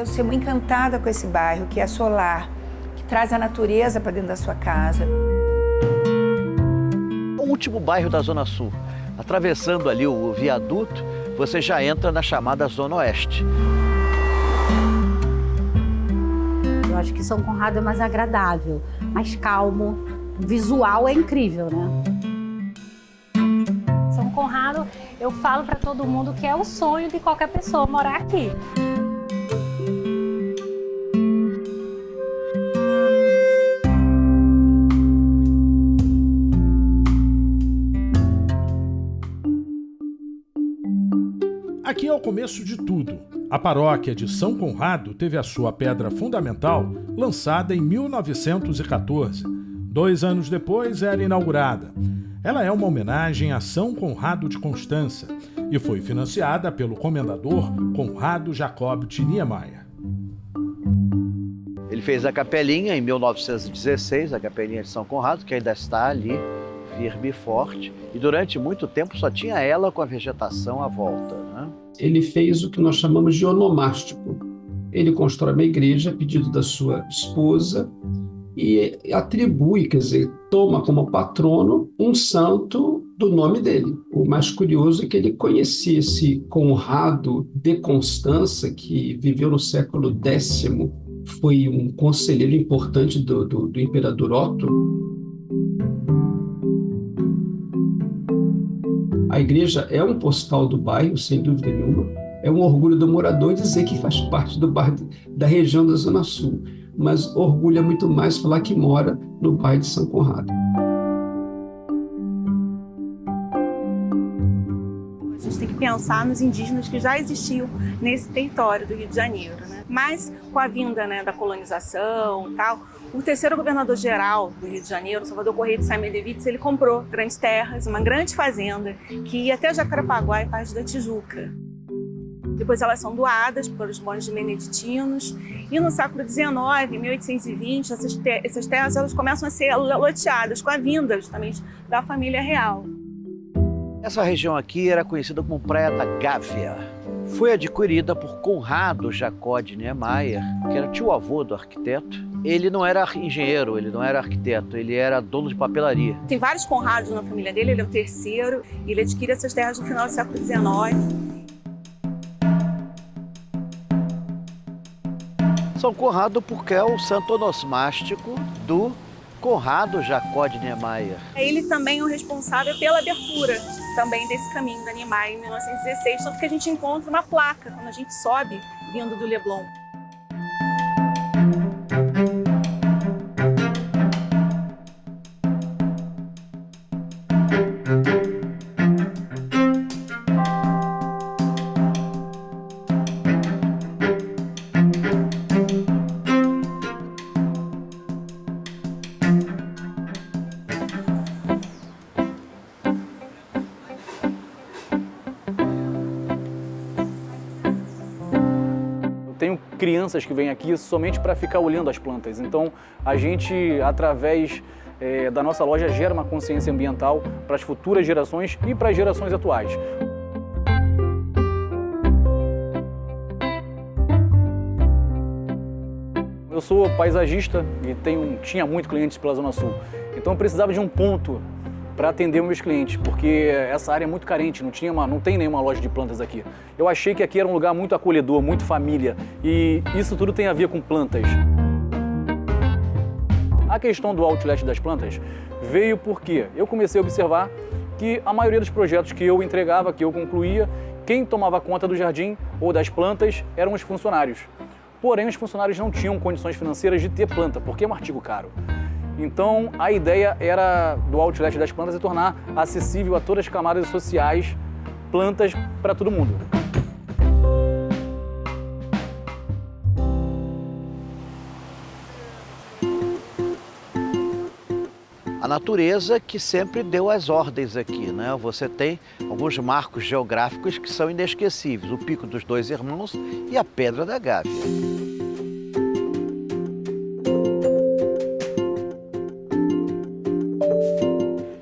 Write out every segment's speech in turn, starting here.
eu ser muito encantada com esse bairro, que é solar, que traz a natureza para dentro da sua casa. O último bairro da Zona Sul, atravessando ali o viaduto, você já entra na chamada Zona Oeste. Eu acho que São Conrado é mais agradável, mais calmo, o visual é incrível, né? São Conrado, eu falo para todo mundo que é o sonho de qualquer pessoa morar aqui. Aqui é o começo de tudo. A paróquia de São Conrado teve a sua pedra fundamental lançada em 1914. 2 anos depois era inaugurada. Ela é uma homenagem a São Conrado de Constança e foi financiada pelo comendador Conrado Jacob de Niemeyer. Ele fez a capelinha em 1916, a capelinha de São Conrado, que ainda está ali, firme e forte. E durante muito tempo só tinha ela com a vegetação à volta, né? Ele fez o que nós chamamos de onomástico. Ele constrói uma igreja a pedido da sua esposa e atribui, quer dizer, toma como patrono um santo do nome dele. O mais curioso é que ele conhecia esse Conrado de Constança, que viveu no século X, foi um conselheiro importante do imperador Otto. A igreja é um postal do bairro, sem dúvida nenhuma. É um orgulho do morador dizer que faz parte do bairro da região da Zona Sul. Mas orgulha muito mais falar que mora no bairro de São Conrado. A gente tem que pensar nos indígenas que já existiam nesse território do Rio de Janeiro, né? Mas com a vinda, né, da colonização e tal, o terceiro governador-geral do Rio de Janeiro, Salvador Correia de Sá-Medevitz, ele comprou grandes terras, uma grande fazenda que ia até Jacarepaguá e parte da Tijuca. Depois elas são doadas pelos monges beneditinos e no século XIX, em 1820, essas terras elas começam a ser loteadas com a vinda justamente da família real. Essa região aqui era conhecida como Praia da Gávea. Foi adquirida por Conrado Jacob de Niemeyer, que era tio-avô do arquiteto. Ele não era engenheiro, ele não era arquiteto, ele era dono de papelaria. Tem vários Conrados na família dele, ele é o terceiro, e ele adquire essas terras no final do século XIX. São Conrado porque é o santo onosmástico do Conrado Jacob de Niemeyer. Ele também é o responsável pela abertura também desse caminho da Niemeyer em 1916, tanto que a gente encontra uma placa quando a gente sobe vindo do Leblon. Tenho crianças que vêm aqui somente para ficar olhando as plantas. Então, a gente, através da nossa loja, gera uma consciência ambiental para as futuras gerações e para as gerações atuais. Eu sou paisagista e tinha muito clientes pela Zona Sul. Então, eu precisava de um ponto para atender os meus clientes, porque essa área é muito carente, não tem nenhuma loja de plantas aqui. Eu achei que aqui era um lugar muito acolhedor, muito família, e isso tudo tem a ver com plantas. A questão do outlet das plantas veio porque eu comecei a observar que a maioria dos projetos que eu entregava, que eu concluía, quem tomava conta do jardim ou das plantas eram os funcionários. Porém, os funcionários não tinham condições financeiras de ter planta, porque é um artigo caro. Então, a ideia do outlet das plantas é tornar acessível a todas as camadas sociais plantas para todo mundo. A natureza que sempre deu as ordens aqui, né? Você tem alguns marcos geográficos que são inesquecíveis, o Pico dos Dois Irmãos e a Pedra da Gávea.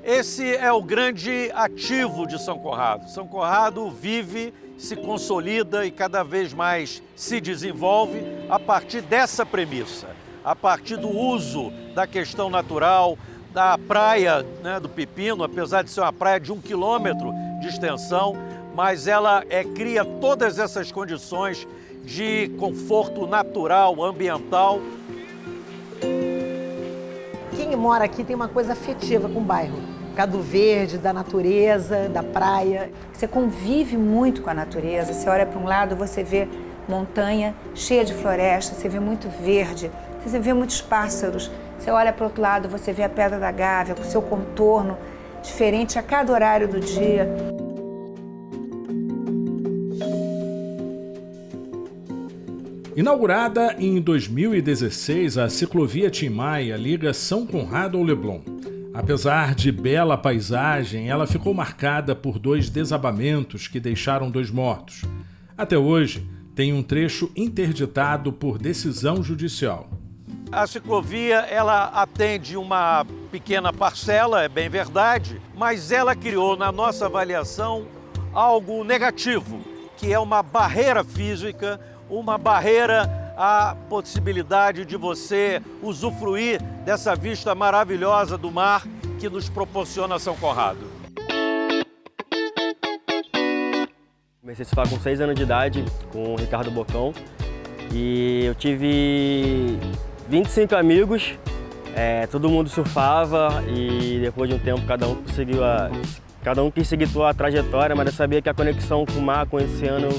Esse é o grande ativo de São Conrado. São Conrado vive se consolida e cada vez mais se desenvolve a partir dessa premissa, a partir do uso da questão natural, da praia, né, do Pepino, apesar de ser uma praia de 1 quilômetro de extensão, mas ela cria todas essas condições de conforto natural, ambiental. Quem mora aqui tem uma coisa afetiva com o bairro, por causa do verde, da natureza, da praia. Você convive muito com a natureza, você olha para um lado, você vê montanha cheia de floresta, você vê muito verde, você vê muitos pássaros, você olha para o outro lado, você vê a Pedra da Gávea com seu contorno diferente a cada horário do dia. Inaugurada em 2016, a ciclovia Tim Maia liga São Conrado ao Leblon. Apesar de bela paisagem, ela ficou marcada por 2 desabamentos que deixaram 2 mortos. Até hoje, tem um trecho interditado por decisão judicial. A ciclovia, ela atende uma pequena parcela, é bem verdade, mas ela criou na nossa avaliação algo negativo, que é uma barreira física, uma barreira à possibilidade de você usufruir dessa vista maravilhosa do mar que nos proporciona São Conrado. Comecei a surfar com 6 anos de idade com o Ricardo Bocão e eu tive 25 amigos, todo mundo surfava e depois de um tempo cada um quis seguir a trajetória, mas eu sabia que a conexão com o mar, com o oceano,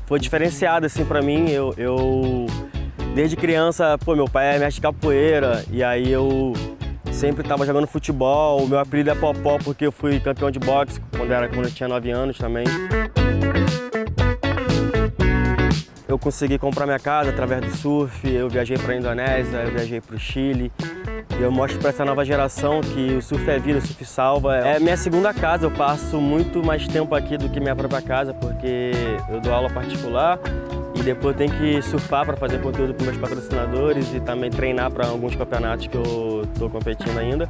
foi diferenciada assim para mim. Eu desde criança, meu pai é mestre de capoeira e aí eu sempre estava jogando futebol. O meu apelido é Popó porque eu fui campeão de boxe quando eu tinha 9 anos também. Eu consegui comprar minha casa através do surf, eu viajei para a Indonésia, eu viajei para o Chile. E eu mostro para essa nova geração que o surf é vida, o surf salva. É minha segunda casa, eu passo muito mais tempo aqui do que minha própria casa, porque eu dou aula particular e depois eu tenho que surfar para fazer conteúdo para meus patrocinadores e também treinar para alguns campeonatos que eu estou competindo ainda.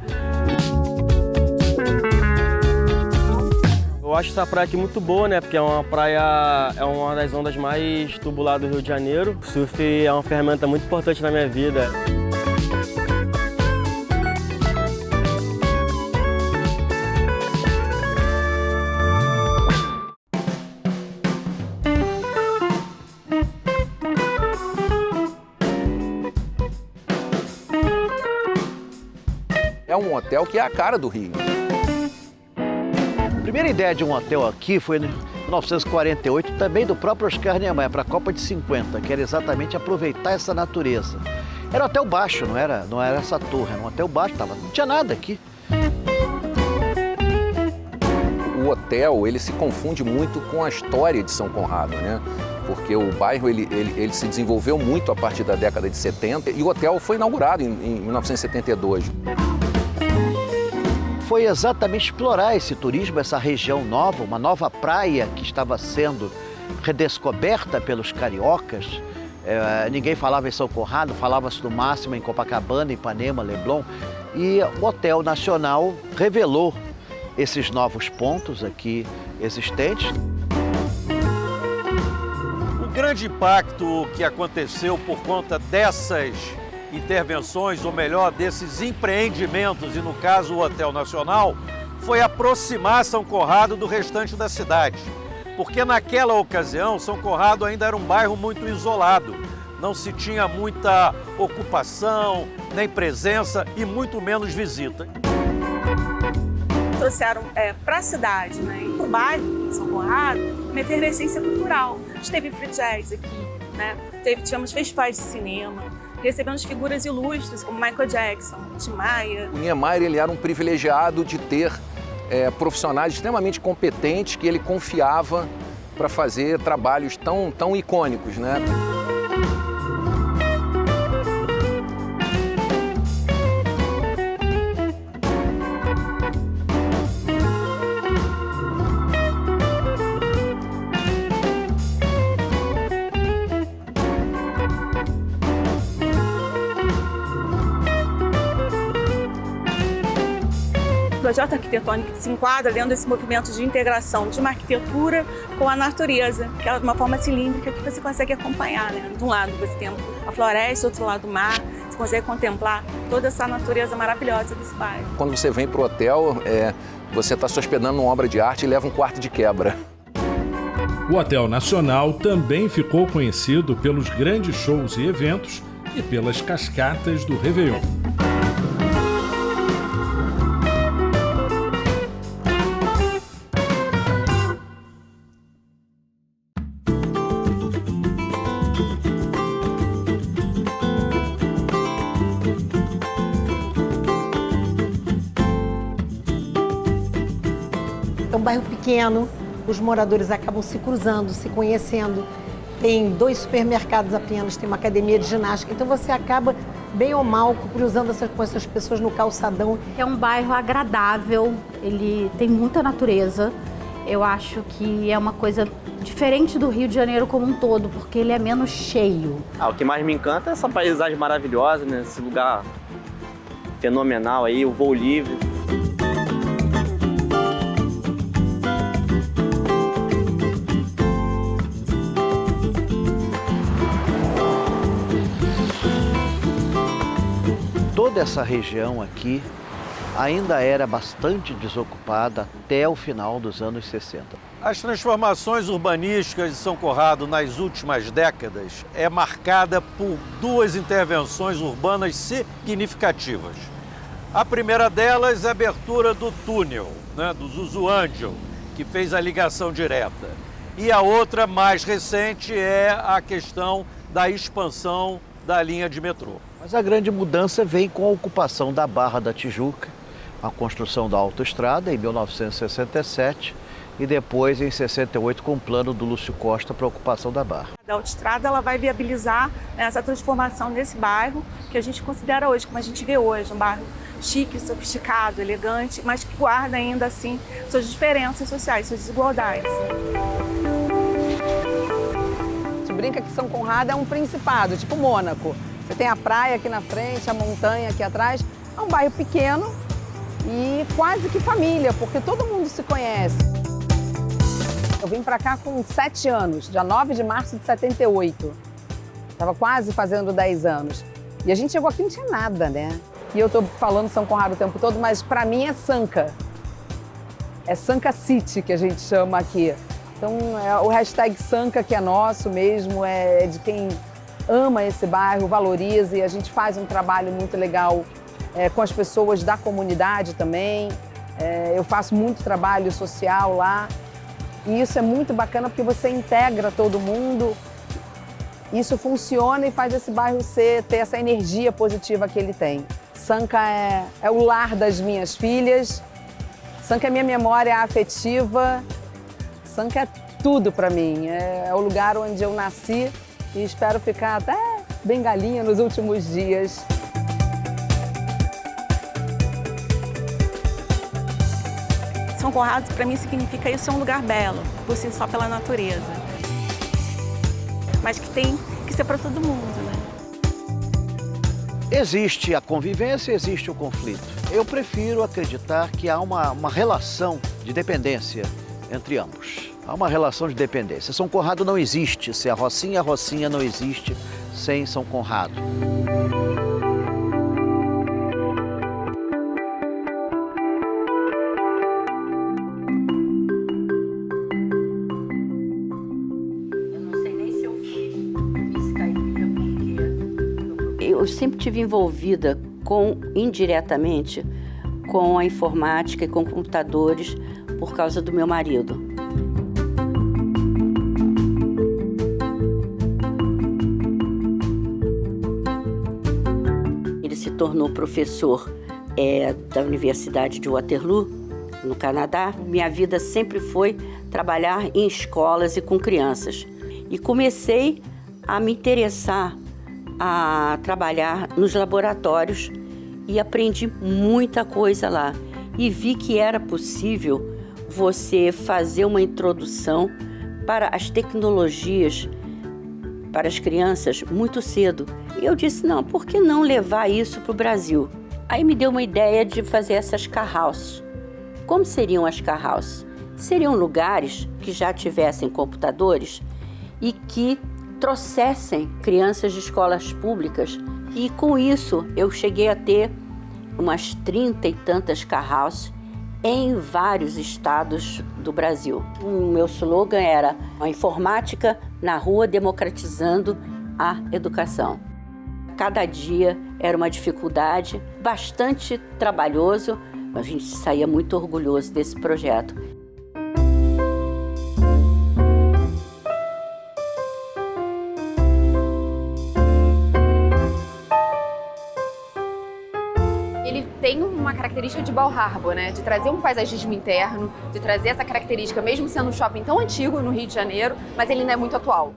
Eu acho essa praia aqui muito boa, né? Porque é uma praia, é uma das ondas mais tubuladas do Rio de Janeiro. O surf é uma ferramenta muito importante na minha vida. É um hotel que é a cara do Rio. A primeira ideia de um hotel aqui foi em 1948, também do próprio Oscar Niemeyer, para a Copa de 50, que era exatamente aproveitar essa natureza. Era um hotel baixo, não era essa torre, era um hotel baixo, não tinha nada aqui. O hotel, ele se confunde muito com a história de São Conrado, né? Porque o bairro ele se desenvolveu muito a partir da década de 70 e o hotel foi inaugurado em 1972. Foi exatamente explorar esse turismo, essa região nova, uma nova praia que estava sendo redescoberta pelos cariocas. Ninguém falava em São Conrado, falava-se no máximo em Copacabana, Ipanema, Leblon. E o Hotel Nacional revelou esses novos pontos aqui existentes. O grande impacto que aconteceu por conta dessas intervenções, ou melhor, desses empreendimentos, e no caso o Hotel Nacional, foi aproximar São Conrado do restante da cidade. Porque naquela ocasião, São Conrado ainda era um bairro muito isolado. Não se tinha muita ocupação, nem presença e muito menos visita. Trouxeram para a cidade, né, e para o bairro, São Conrado, uma efervescência cultural. A gente teve free jazz aqui, né? Tivemos festivais de cinema, recebemos figuras ilustres como Michael Jackson, Tim Maia. O Niemeyer, ele era um privilegiado de ter profissionais extremamente competentes que ele confiava para fazer trabalhos tão icônicos, né? projeto arquitetônico que se enquadra dentro desse movimento de integração de uma arquitetura com a natureza, que é de uma forma cilíndrica que você consegue acompanhar, né? De um lado você tem a floresta, do outro lado o mar, você consegue contemplar toda essa natureza maravilhosa desse bairro. Quando você vem para o hotel, você está se hospedando numa obra de arte e leva um quarto de quebra. O Hotel Nacional também ficou conhecido pelos grandes shows e eventos e pelas cascatas do Réveillon. É um bairro pequeno, os moradores acabam se cruzando, se conhecendo. Tem 2 supermercados apenas, tem uma academia de ginástica. Então você acaba, bem ou mal, cruzando com essas pessoas no calçadão. É um bairro agradável, ele tem muita natureza. Eu acho que é uma coisa diferente do Rio de Janeiro como um todo, porque ele é menos cheio. O que mais me encanta é essa paisagem maravilhosa, né? Esse lugar fenomenal aí, o voo livre. Toda essa região aqui ainda era bastante desocupada até o final dos anos 60. As transformações urbanísticas de São Conrado nas últimas décadas é marcada por 2 intervenções urbanas significativas. A primeira delas é a abertura do túnel, do Zuzuangel, que fez a ligação direta. E a outra, mais recente, é a questão da expansão da linha de metrô. Mas a grande mudança vem com a ocupação da Barra da Tijuca, a construção da autoestrada em 1967 e depois em 68 com o plano do Lúcio Costa para a ocupação da Barra. A autoestrada ela vai viabilizar essa transformação desse bairro que a gente considera hoje, como a gente vê hoje, um bairro chique, sofisticado, elegante, mas que guarda ainda assim suas diferenças sociais, suas desigualdades. A gente brinca que São Conrado é um principado, tipo Mônaco. Você tem a praia aqui na frente, a montanha aqui atrás. É um bairro pequeno e quase que família, porque todo mundo se conhece. Eu vim para cá com 7 anos, dia 9 de março de 78. Estava quase fazendo 10 anos. E a gente chegou aqui e não tinha nada, né? E eu estou falando São Conrado o tempo todo, mas para mim é Sanca. É Sanca City que a gente chama aqui. Então, o hashtag Sanca que é nosso mesmo, é de quem ama esse bairro, valoriza, e a gente faz um trabalho muito legal com as pessoas da comunidade também. Eu faço muito trabalho social lá e isso é muito bacana porque você integra todo mundo. Isso funciona e faz esse bairro ter essa energia positiva que ele tem. Sanca é o lar das minhas filhas, Sanca é minha memória afetiva, Sanca é tudo para mim, é o lugar onde eu nasci. E espero ficar até bem galinha nos últimos dias. São Conrado, para mim, significa isso, é um lugar belo, por si só pela natureza. Mas que tem que ser para todo mundo, né? Existe a convivência, existe o conflito. Eu prefiro acreditar que há uma relação de dependência entre ambos. Há uma relação de dependência. São Conrado não existe sem a Rocinha não existe sem São Conrado. Eu não sei nem se eu fiz Miss Caipira porque eu sempre tive envolvida indiretamente com a informática e com computadores por causa do meu marido. Tornou professor da Universidade de Waterloo, no Canadá. Minha vida sempre foi trabalhar em escolas e com crianças. E comecei a me interessar a trabalhar nos laboratórios e aprendi muita coisa lá. E vi que era possível você fazer uma introdução para as tecnologias para as crianças muito cedo. E eu disse, não, por que não levar isso para o Brasil? Aí me deu uma ideia de fazer essas car houses, Como seriam as car houses? Seriam lugares que já tivessem computadores e que trouxessem crianças de escolas públicas. E com isso eu cheguei a ter umas 30 e tantas car houses em vários estados do Brasil. O meu slogan era a informática na rua democratizando a educação. Cada dia era uma dificuldade, bastante trabalhoso, mas a gente saía muito orgulhoso desse projeto. Ele tem uma característica de Bal Harbour, né? De trazer um paisagismo interno, de trazer essa característica, mesmo sendo um shopping tão antigo no Rio de Janeiro, mas ele não é muito atual.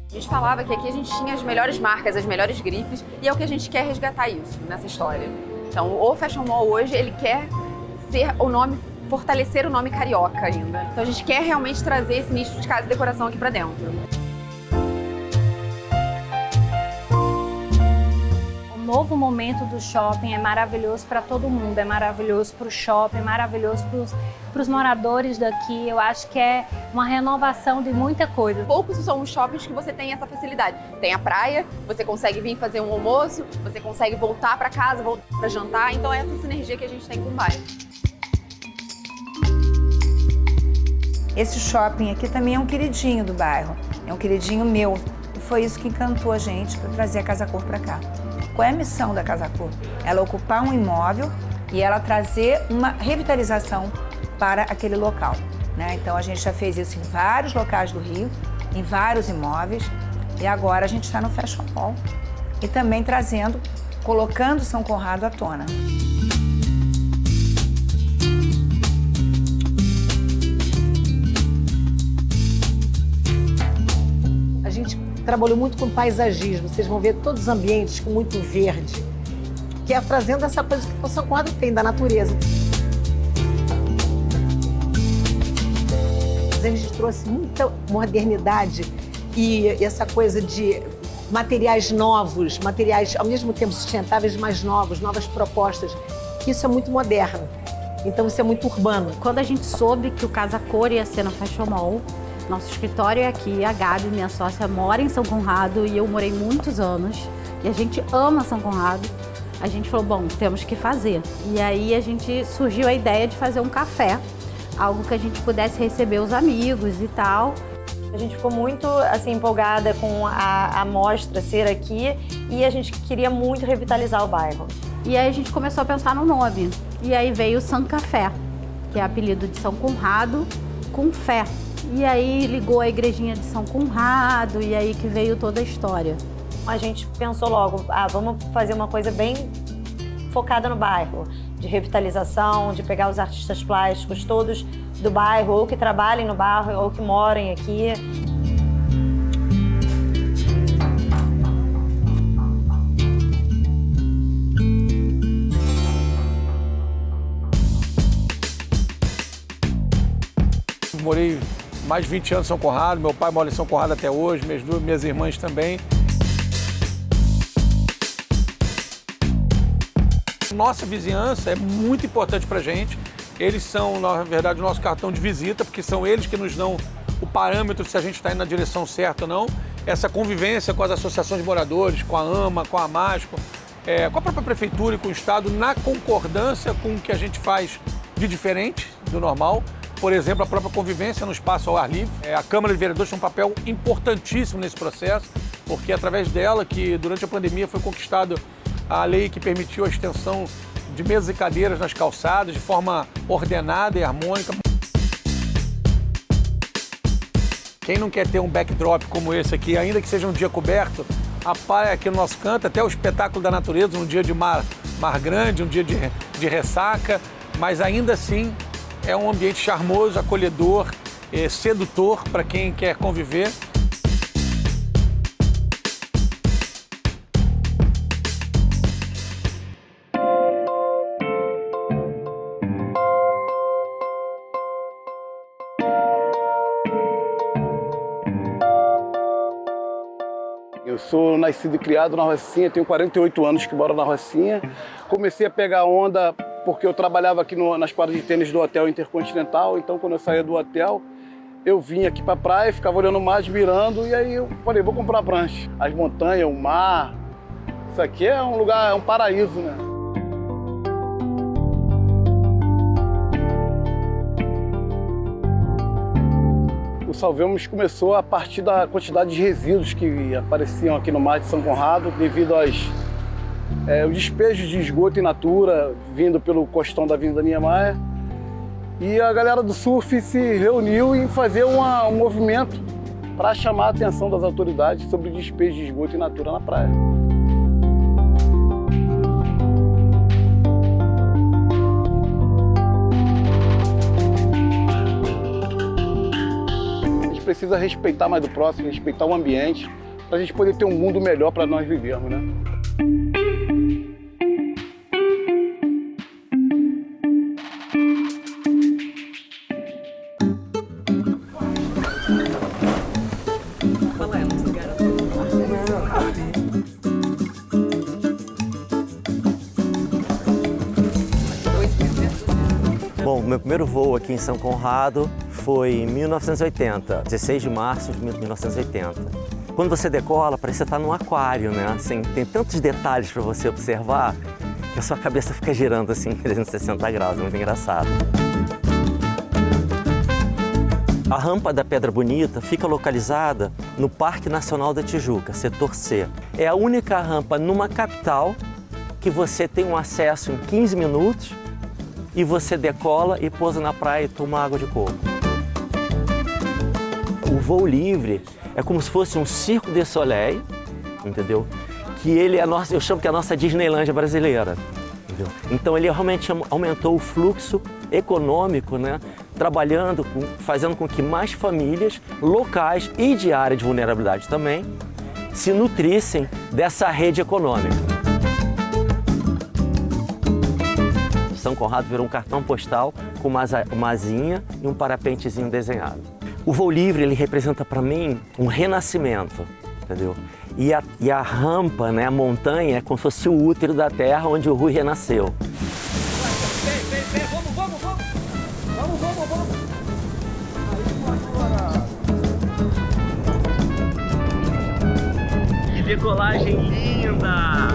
A gente falava que aqui a gente tinha as melhores marcas, as melhores grifes, e é o que a gente quer resgatar isso nessa história. Então, o Fashion Mall hoje, ele quer ser o nome, fortalecer o nome carioca ainda. Então a gente quer realmente trazer esse nicho de casa e decoração aqui pra dentro. O novo momento do shopping é maravilhoso para todo mundo, é maravilhoso para o shopping, é maravilhoso para os moradores daqui. Eu acho que é uma renovação de muita coisa. Poucos são os shoppings que você tem essa facilidade. Tem a praia, você consegue vir fazer um almoço, você consegue voltar para casa, voltar para jantar. Então é essa sinergia que a gente tem com o bairro. Esse shopping aqui também é um queridinho do bairro, é um queridinho meu. E foi isso que encantou a gente para trazer a Casa Cor para cá. Qual é a missão da Casa Cor? Ela ocupar um imóvel e ela trazer uma revitalização para aquele local, né? Então a gente já fez isso em vários locais do Rio, em vários imóveis, e agora a gente está no Fashion Mall e também trazendo, colocando São Conrado à tona. A gente trabalhou muito com paisagismo, vocês vão ver todos os ambientes com muito verde, que é trazendo essa coisa que o São Conrado tem, da natureza. A gente trouxe muita modernidade e essa coisa de materiais novos, materiais ao mesmo tempo sustentáveis, mas novos, novas propostas, que isso é muito moderno. Então isso é muito urbano. Quando a gente soube que o Casa Cor ia ser no Fashion Mall, nosso escritório é aqui, a Gabi, minha sócia, mora em São Conrado e eu morei muitos anos. E a gente ama São Conrado. A gente falou, bom, temos que fazer. E aí surgiu a ideia de fazer um café, algo que a gente pudesse receber os amigos e tal. A gente ficou muito assim, empolgada com a mostra ser aqui e a gente queria muito revitalizar o bairro. E aí a gente começou a pensar no nome. E aí veio o San Café, que é apelido de São Conrado com fé. E aí ligou a igrejinha de São Conrado e aí que veio toda a história. A gente pensou logo, vamos fazer uma coisa bem focada no bairro, de revitalização, de pegar os artistas plásticos todos do bairro, ou que trabalhem no bairro, ou que morem aqui. Morei mais de 20 anos em São Conrado, meu pai mora em São Conrado até hoje, minhas irmãs também. Nossa vizinhança é muito importante pra gente. Eles são, na verdade, o nosso cartão de visita, porque são eles que nos dão o parâmetro se a gente está indo na direção certa ou não. Essa convivência com as associações de moradores, com a AMA, com a Amasco, com a própria prefeitura e com o Estado, na concordância com o que a gente faz de diferente do normal. Por exemplo, a própria convivência no espaço ao ar livre. A Câmara de Vereadores tem um papel importantíssimo nesse processo, porque é através dela que, durante a pandemia, foi conquistada a lei que permitiu a extensão de mesas e cadeiras nas calçadas, de forma ordenada e harmônica. Quem não quer ter um backdrop como esse aqui, ainda que seja um dia coberto, a praia aqui no nosso canto, até o espetáculo da natureza, um dia de mar grande, um dia de ressaca, mas ainda assim é um ambiente charmoso, acolhedor, sedutor para quem quer conviver. Eu sou nascido e criado na Rocinha, tenho 48 anos que moro na Rocinha. Comecei a pegar onda porque eu trabalhava aqui nas quadras de tênis do Hotel Intercontinental, então quando eu saía do hotel, eu vinha aqui pra praia, ficava olhando o mar, admirando, e aí eu falei, vou comprar prancha. As montanhas, o mar, isso aqui é um lugar, é um paraíso, né? O Salvemos começou a partir da quantidade de resíduos que apareciam aqui no mar de São Conrado devido aos despejos de esgoto in natura vindo pelo costão da Avenida Niemeyer. E a galera do surf se reuniu em fazer um movimento para chamar a atenção das autoridades sobre o despejo de esgoto in natura na praia. Precisa respeitar mais o próximo, respeitar o ambiente, para a gente poder ter um mundo melhor para nós vivermos, né? Bom, meu primeiro voo aqui em São Conrado foi em 1980, 16 de março de 1980. Quando você decola, parece que você está num aquário, né? Assim, tem tantos detalhes para você observar que a sua cabeça fica girando assim 360 graus, é muito engraçado. A rampa da Pedra Bonita fica localizada no Parque Nacional da Tijuca, setor C. É a única rampa numa capital que você tem um acesso em 15 minutos e você decola e pousa na praia e toma água de coco. O voo livre é como se fosse um Cirque du Soleil, entendeu? Que ele é eu chamo que é a nossa Disneylândia brasileira, entendeu? Então ele realmente aumentou o fluxo econômico, né? Trabalhando, fazendo com que mais famílias locais e de área de vulnerabilidade também se nutrissem dessa rede econômica. São Conrado virou um cartão postal com uma asinha e um parapentezinho desenhado. O voo livre, ele representa para mim um renascimento, entendeu? E a rampa, né, a montanha, é como se fosse o útero da terra onde o Rui renasceu. Que decolagem linda!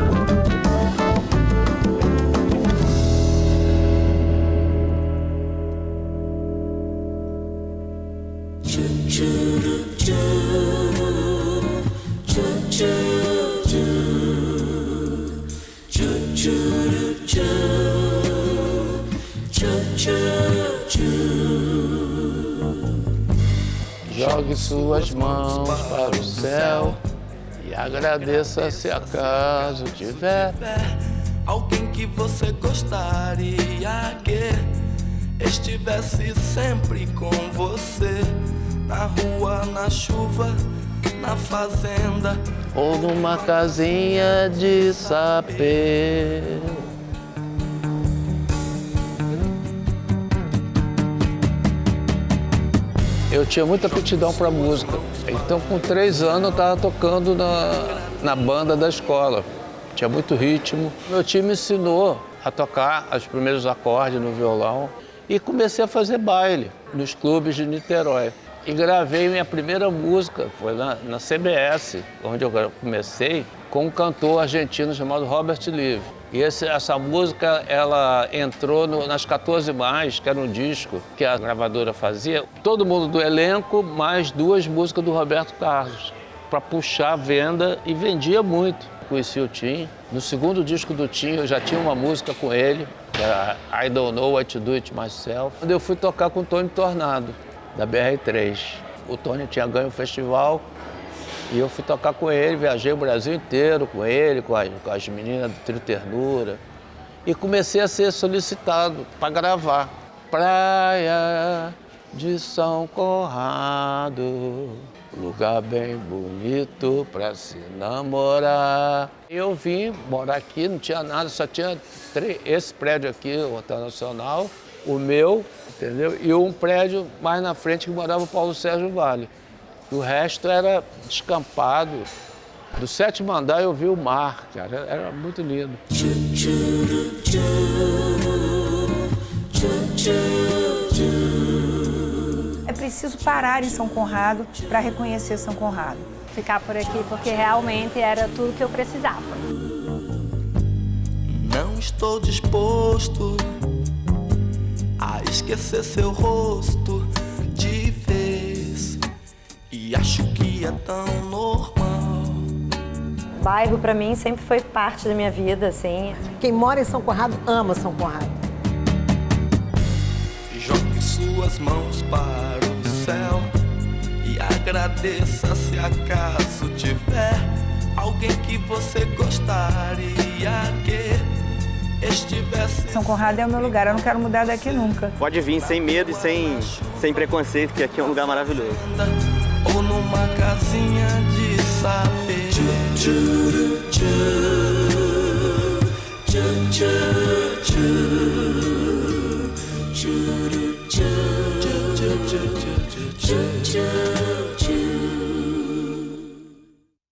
Jogue suas mãos para o céu e agradeça se acaso tiver alguém que você gostaria que estivesse sempre com você, na rua, na chuva, na fazenda ou numa casinha de sapê. Eu tinha muita aptidão para música, então com 3 anos eu estava tocando na banda da escola. Tinha muito ritmo. Meu time me ensinou a tocar os primeiros acordes no violão e comecei a fazer baile nos clubes de Niterói. E gravei minha primeira música, foi na CBS, onde eu comecei, com um cantor argentino chamado Robert Live. E essa música, ela entrou nas 14 Mais, que era um disco que a gravadora fazia. Todo mundo do elenco, mais 2 músicas do Roberto Carlos, para puxar a venda, e vendia muito. Conheci o Tim. No segundo disco do Tim, eu já tinha uma música com ele, que era I Don't Know What to Do It Myself. Quando eu fui tocar com o Tony Tornado, da BR3. O Tony tinha ganho o festival e eu fui tocar com ele, viajei o Brasil inteiro com ele, com as meninas do Trio Ternura. E comecei a ser solicitado para gravar. Praia de São Conrado, lugar bem bonito para se namorar. Eu vim morar aqui, não tinha nada, só tinha esse prédio aqui, o Hotel Nacional, o meu, entendeu? E um prédio mais na frente que morava o Paulo Sérgio Vale. O resto era descampado, Do 7º andar eu vi o mar, cara, era muito lindo. É preciso parar em São Conrado para reconhecer São Conrado. Ficar por aqui porque realmente era tudo que eu precisava. Não estou disposto a esquecer seu rosto de vez e acho que é tão normal. O bairro, para mim, sempre foi parte da minha vida, assim. Quem mora em São Conrado ama São Conrado. Jogue suas mãos para o céu e agradeça se acaso tiver alguém que você gostaria que estivesse. São Conrado é o meu lugar, eu não quero mudar daqui nunca. Pode vir sem medo e sem preconceito, que aqui é um lugar maravilhoso. Ou numa casinha de saber.